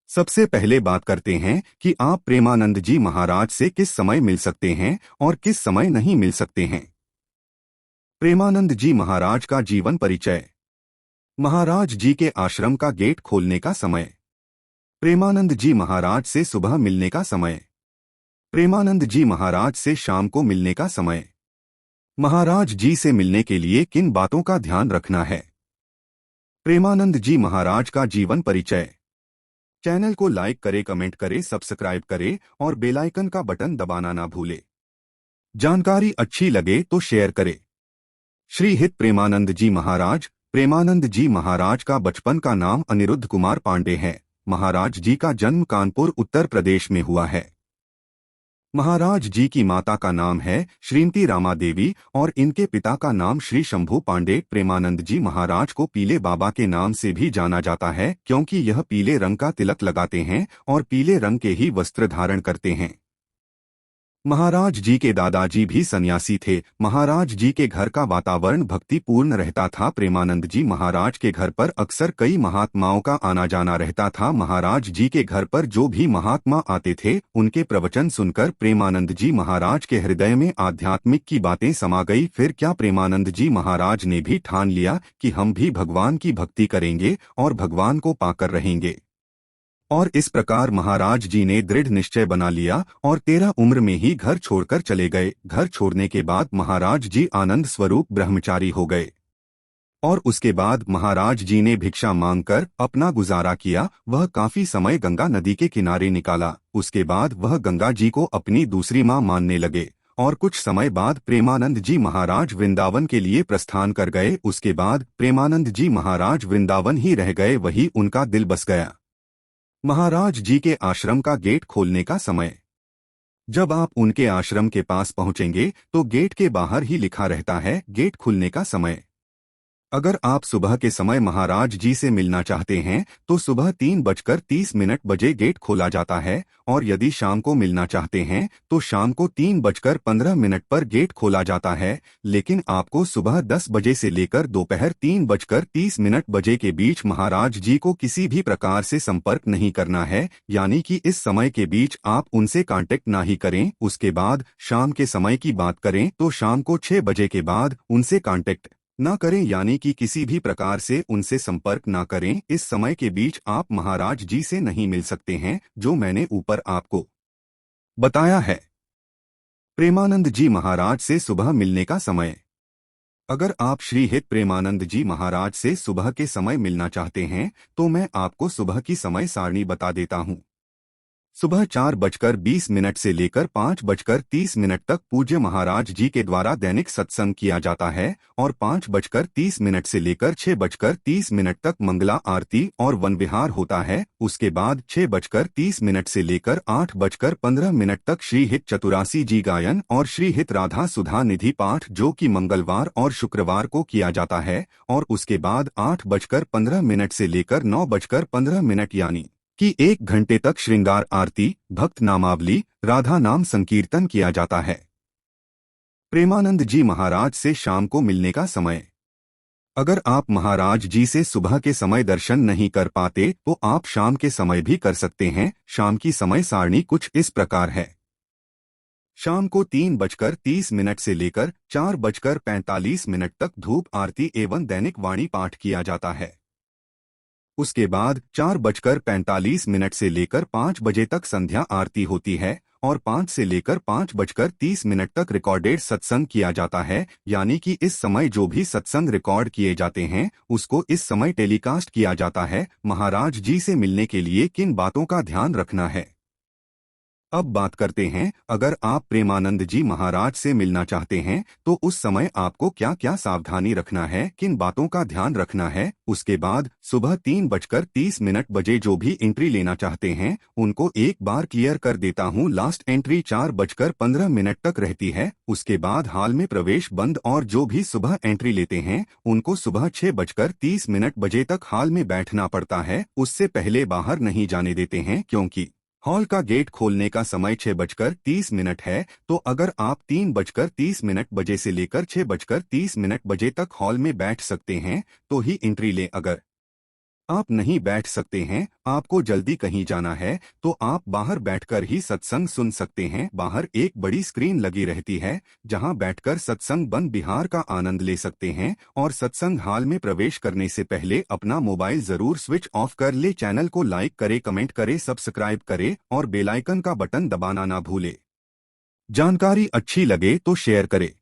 सबसे पहले बात करते हैं कि आप प्रेमानंद जी महाराज से किस समय मिल सकते हैं और किस समय नहीं मिल सकते हैं। प्रेमानंद जी महाराज का जीवन परिचय। महाराज जी के आश्रम का गेट खोलने का समय। प्रेमानंद जी महाराज से सुबह मिलने का समय। प्रेमानंद जी महाराज से शाम को मिलने का समय। महाराज जी से मिलने के लिए किन बातों का ध्यान रखना है। प्रेमानंद जी महाराज का जीवन परिचय। चैनल को लाइक करें, कमेंट करें, सब्सक्राइब करें और बेल आइकन का बटन दबाना ना भूलें। जानकारी अच्छी लगे तो शेयर करें। श्री हित प्रेमानंद जी महाराज। प्रेमानंद जी महाराज का बचपन का नाम अनिरुद्ध कुमार पांडे है। महाराज जी का जन्म कानपुर उत्तर प्रदेश में हुआ है। महाराज जी की माता का नाम है श्रीमती रामा देवी और इनके पिता का नाम श्री शंभू पांडे। प्रेमानंद जी महाराज को पीले बाबा के नाम से भी जाना जाता है क्योंकि यह पीले रंग का तिलक लगाते हैं और पीले रंग के ही वस्त्र धारण करते हैं। महाराज जी के दादाजी भी सन्यासी थे। महाराज जी के घर का वातावरण भक्तिपूर्ण रहता था। प्रेमानंद जी महाराज के घर पर अक्सर कई महात्माओं का आना जाना रहता था। महाराज जी के घर पर जो भी महात्मा आते थे उनके प्रवचन सुनकर प्रेमानंद जी महाराज के हृदय में आध्यात्मिक की बातें समा गई। फिर क्या प्रेमानंद जी महाराज ने भी ठान लिया कि हम भी भगवान की भक्ति करेंगे और भगवान को पाकर रहेंगे। और इस प्रकार महाराज जी ने दृढ़ निश्चय बना लिया और 13 उम्र में ही घर छोड़कर चले गए। घर छोड़ने के बाद महाराज जी आनंद स्वरूप ब्रह्मचारी हो गए और उसके बाद महाराज जी ने भिक्षा मांगकर अपना गुजारा किया। वह काफी समय गंगा नदी के किनारे निकाला। उसके बाद वह गंगा जी को अपनी दूसरी मां मानने लगे और कुछ समय बाद प्रेमानंद जी महाराज वृंदावन के लिए प्रस्थान कर गए। उसके बाद प्रेमानंद जी महाराज वृंदावन ही रह गए, वही उनका दिल बस गया। महाराज जी के आश्रम का गेट खोलने का समय। जब आप उनके आश्रम के पास पहुंचेंगे तो गेट के बाहर ही लिखा रहता है गेट खुलने का समय। अगर आप सुबह के समय महाराज जी से मिलना चाहते हैं तो सुबह 3:30 बजे गेट खोला जाता है और यदि शाम को मिलना चाहते हैं तो शाम को 3:15 पर गेट खोला जाता है। लेकिन आपको सुबह 10 बजे से लेकर दोपहर 3:30 बजे के बीच महाराज जी को किसी भी प्रकार से संपर्क नहीं करना है, यानी कि इस समय के बीच आप उनसे कांटेक्ट ना ही करें। उसके बाद शाम के समय की बात करें तो शाम को 6 बजे के बाद उनसे कांटेक्ट ना करें, यानी कि किसी भी प्रकार से उनसे संपर्क ना करें। इस समय के बीच आप महाराज जी से नहीं मिल सकते हैं, जो मैंने ऊपर आपको बताया है। प्रेमानंद जी महाराज से सुबह मिलने का समय। अगर आप श्री हित प्रेमानंद जी महाराज से सुबह के समय मिलना चाहते हैं तो मैं आपको सुबह की समय सारणी बता देता हूं। सुबह 4:20 से लेकर 5:30 तक पूज्य महाराज जी के द्वारा दैनिक सत्संग किया जाता है और 5:30 से लेकर 6:30 तक मंगला आरती और वन विहार होता है। उसके बाद 6:30 से लेकर 8:15 तक श्री हित चतुरासी जी गायन और श्री हित राधा सुधा निधि पाठ, जो कि मंगलवार और शुक्रवार को किया जाता है। और उसके बाद 8:15 से लेकर 9:15 यानी कि 1 घंटे तक श्रृंगार आरती, भक्त नामावली, राधा नाम संकीर्तन किया जाता है। प्रेमानंद जी महाराज से शाम को मिलने का समय। अगर आप महाराज जी से सुबह के समय दर्शन नहीं कर पाते तो आप शाम के समय भी कर सकते हैं। शाम की समय सारणी कुछ इस प्रकार है। शाम को 3:30 से लेकर 4:45 तक धूप आरती एवं दैनिक वाणी पाठ किया जाता है। उसके बाद 4:45 से लेकर 5 बजे तक संध्या आरती होती है और 5 से लेकर 5:30 तक रिकॉर्डेड सत्संग किया जाता है, यानी कि इस समय जो भी सत्संग रिकॉर्ड किए जाते हैं उसको इस समय टेलीकास्ट किया जाता है। महाराज जी से मिलने के लिए किन बातों का ध्यान रखना है। अब बात करते हैं, अगर आप प्रेमानंद जी महाराज से मिलना चाहते हैं तो उस समय आपको क्या क्या सावधानी रखना है, किन बातों का ध्यान रखना है। उसके बाद सुबह 3:30 बजे जो भी एंट्री लेना चाहते हैं उनको एक बार क्लियर कर देता हूं। लास्ट एंट्री 4:15 तक रहती है। उसके बाद हाल में प्रवेश बंद और जो भी सुबह एंट्री लेते हैं उनको सुबह 6:30 बजे तक हाल में बैठना पड़ता है। उससे पहले बाहर नहीं जाने देते हैं क्योंकि हॉल का गेट खोलने का समय 6:30 है। तो अगर आप 3:30 बजे से लेकर 6:30 बजे तक हॉल में बैठ सकते हैं तो ही एंट्री लें। अगर आप नहीं बैठ सकते हैं, आपको जल्दी कहीं जाना है, तो आप बाहर बैठकर ही सत्संग सुन सकते हैं। बाहर एक बड़ी स्क्रीन लगी रहती है, जहां बैठकर सत्संग बन बिहार का आनंद ले सकते हैं। और सत्संग हाल में प्रवेश करने से पहले अपना मोबाइल जरूर स्विच ऑफ कर ले। चैनल को लाइक करे, कमेंट करे, सब्सक्राइब करे और बेल आइकन का बटन दबाना ना भूले। जानकारी अच्छी लगे तो शेयर करे।